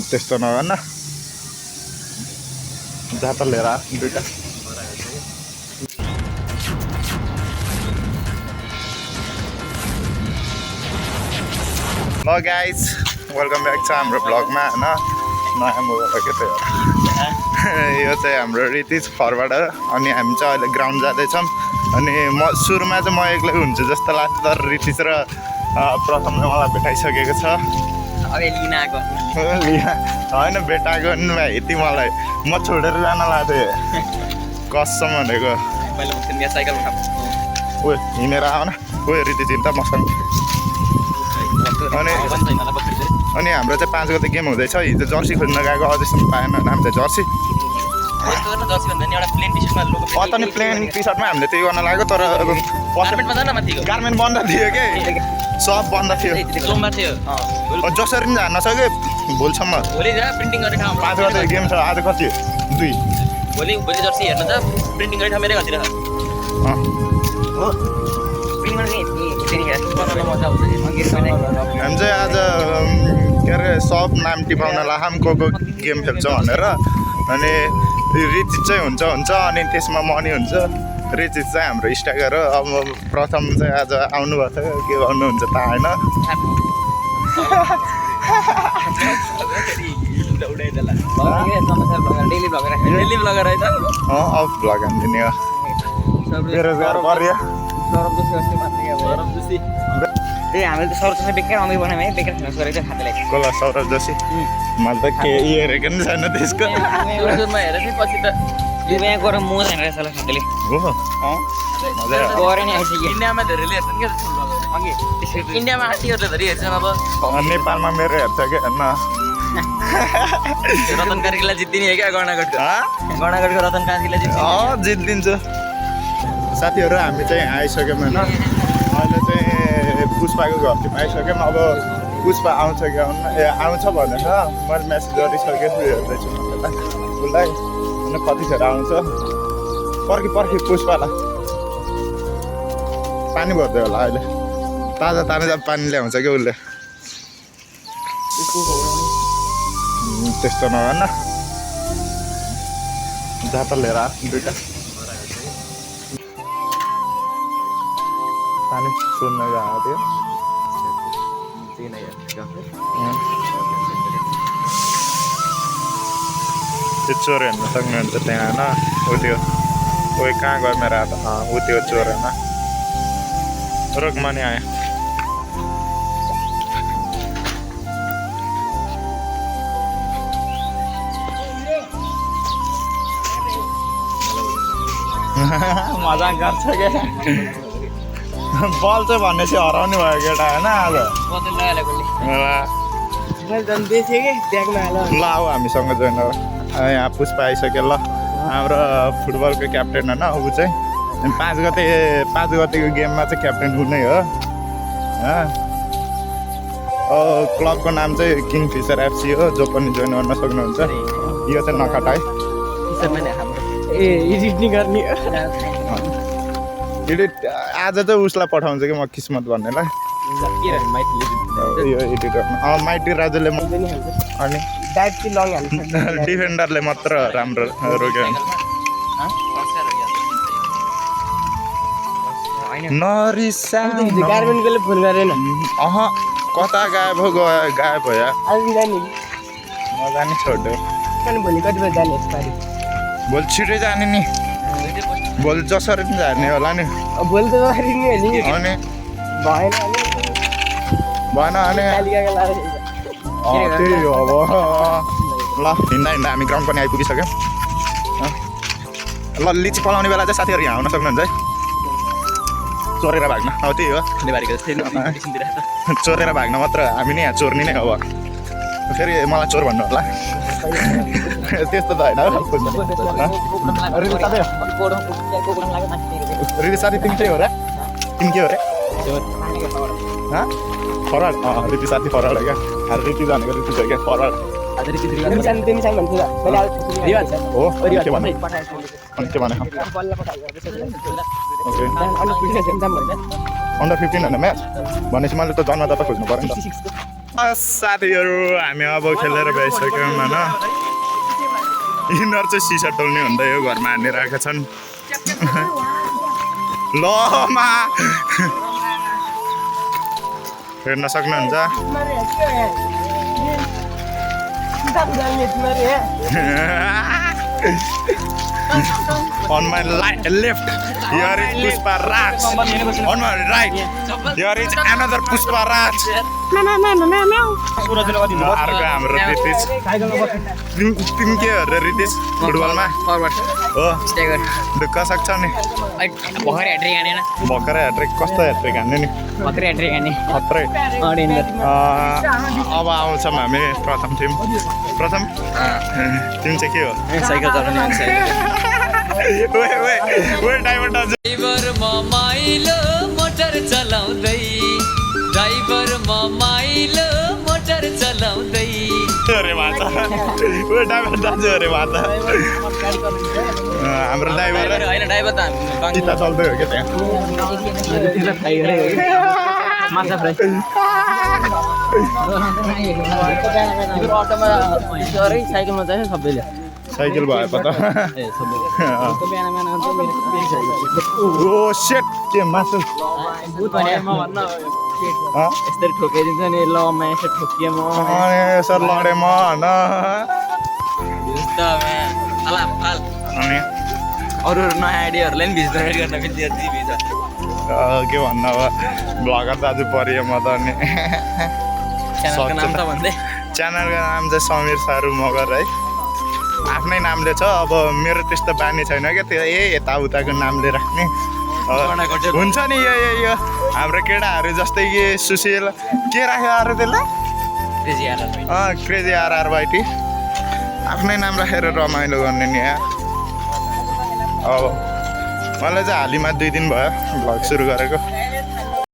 त्यस्तो नगर्न जात लिएर दुईटा ल गाइज वेलकम ब्याक छ हाम्रो ब्लगमा होइन नयाँ मोबाइल के थियो यो चाहिँ हाम्रो रितिज फरवर्ड हो अनि हामी चाहिँ अहिले ग्राउन्ड जाँदैछौँ अनि म सुरुमा चाहिँ म एक्लै हुन्छु जस्तो लाग्छ तर रितिज र प्रथमले मलाई भेटाइसकेको छ होइन भेटाएको नि भाइ यति मलाई म छोडेर जान लाग्थेँ कसम भनेको ओ हिँडेर आउन ओ रितिज हिँड्दा मसँग अनि हाम्रो चाहिँ 5 गते गेम हुँदैछ हिजो जर्सी खोज्न गएको अझैसम्म पाएन हामी त जर्सी अनि प्लेन टी सर्टमा हामीले त्यही गर्न लाग्यो तर गार्मेन्ट बन्द थियो कि सब बन्द थियो जसरी पनि जान्न सक्यो भोलिसम्म 5 गते गेम छ आज कति 2 भोलि जर्सी हेर्न त प्रिन्टिङ गर्ने ठाउँ मेरै घरतिर हामी चाहिँ आज के अरे सब नाम टिपाउन लाखौँ को गेम खेल्छ भनेर अनि रिचिज चाहिँ हुन्छ अनि त्यसमा मनी हुन्छ रिचिज चाहिँ हाम्रो स्ट्राइकर हो अब प्रथम चाहिँ आज आउनुभएको थियो के गर्नुहुन्छ त होइन अब भ्लग हानिदिने हो बेरोजगार पर्यो हामीले त सौरभ बेकार अमी बनायौँ है बेकार फेमस गरेको थियो खातालाई कसलाई सौरभ जोशी मैले त के हेरेको नि छैन त्यसको युट्युबमा हेरेर चाहिँ पछि त यहाँ गएर म जाने रहेछ होला खाताले हो गएर नि आइसक्यो इन्डियामा धेरैले हेर्छन् क्या अघि इन्डियामा आर्टिकहरूले धरि हेर्छन् अब नेपालमा मेरो हेर्छ कि हेर्न रतन कार्कीलाई जित्दिने हो क्या गणागढको रतन कार्कीलाई जित्दिन्छु साथीहरू हामी चाहिँ आइसक्यौँ होइन अहिले चाहिँ पुष्पाको घरतिर आइसक्यौँ अब पुष्पा आउँछ कि आउँछ भनेर मैले मेसेज गरिसकेको छु हेर्दैछु उसलाई अनि कतिखेर आउँछ पर्खी पुष्पालाई पानी भर्दै होला अहिले ताजा पानी ल्याउँछ कि उसले त्यस्तो नगर्न जात लिएर दुईटा पानी सोध्न गएको थियो त्यो चोर हेर्न सक्नुहुन्छ त्यहाँ होइन ऊ त्यो ओ कहाँ गयो मेरो हात ऊ त्यो चोर होइन रोकमा नि आयो मजा गर्छ क्या बल चाहिँ भनेपछि हराउने भयो केटा होइन आज ल अब हामीसँग जोइन हो यहाँ पुष्पा आइसक्यो ल हाम्रो फुटबलको क्याप्टेन होइन ऊ चाहिँ 5 गतेको गेममा चाहिँ क्याप्टेन ऊ नै हो क्लबको नाम चाहिँ किङ फिसर एफसी हो जो पनि जोइन गर्न सक्नुहुन्छ यो चाहिँ नखटाइ एडिट आज चाहिँ उसलाई पठाउँछ कि म किस्मत भन्नेलाई यो एडिट गर्न माइटी राजुले अनि डिफेन्डरले मात्र राम्रो रोक्यो अह कता गायब भयो नजाने छोड्यो भोलि छिटै जाने नि भोलि जसरी पनि जाने होला नि अनि भएन अनि त्यही हो अब ल हिँड्दा हामी ग्राउन्ड पनि आइपुगिसक्यौँ ल लिची पलाउने बेला चाहिँ साथीहरू यहाँ आउन सक्नुहुन्छ है चोरेर भाग्न अब त्यही हो चोरेर भाग्न मात्र हामी नै यहाँ चोर्ने नै अब फेरि मलाई चोर भन्नु होला त्यस्तो त होइन रिति साथी तिमी चाहिँ हो र तिमी के हो रे फराड रिति साथी फराड हो क्या रिति जानेको रिति छ क्या फराड हो के भने ओके अन्डर 15 होइन म्याच भनेपछि मैले त जन्मदाता खोज्नु पऱ्यो नि त साथीहरू हामी अब खेलेर भइसक्यौँ होइन यिनीहरू चाहिँ सिसा टोल्ने हुँदा यो घरमा हानिरहेका छन् ल मा हेर्न सक्नुहुन्छ on my left here is Pushpa Raj, on my right here is another Pushpa Raj. अर्को हाम्रो रितिश तिमी के हो र रितिश फुटबलमा हो ढुक्क सक्छ नि भर्खरै ह्याट्रिक हानेन भर्खरै ह्याट्रिक कस्तो ह्याट्रिक हान्ने नि भर्खरै ह्याट्रिक हाने खत्रै डेन्जर अब आउँछौँ हामी प्रथम टिम प्रथम तिमी चाहिँ के हो साइकल चलाउने वे ड्राइभर दाजु ड्राइभर माइलो मोटर चलाउँदै ड्राइभर माइलो मोटर चलाउँदै अरे माता वे ड्राइभर दाजु अरे माता हाम्रो ड्राइभर होइन ड्राइभर त चिता चल्दै हो क्या त्यहाँ माछा फ्राई अटोमा साइकलमा चाहिँ सबैले साइकल भयो पो त ए सबैले ओ सेट के मासु यस्तरी ठोकाइदिन्छ नि ल म यसो ठोकिएँ म सर लडेँ म होइन अनि अरू नयाँ आइडियाहरूलाई पनि भिज गर्न मिल्छ भिज के भन्नु अब भ्लगर दाजु परियो म त अनि च्यानलको नाम त भन्दै च्यानलको नाम चाहिँ समीर सारू मगर है आफ्नै नामले छ अब मेरो त्यस्तो बानी छैन क्या त्यो यताउताको नामले राख्ने हुन्छ नि यो हाम्रो केटाहरू जस्तै कि सुशील के राख्यो अरे त्यसलाई क्रेजी आरआर बाइटी आफ्नै नाम राखेर रमाइलो गर्ने नि यहाँ अब मलाई चाहिँ हालैमा 2 दिन भयो भ्लग सुरु गरेको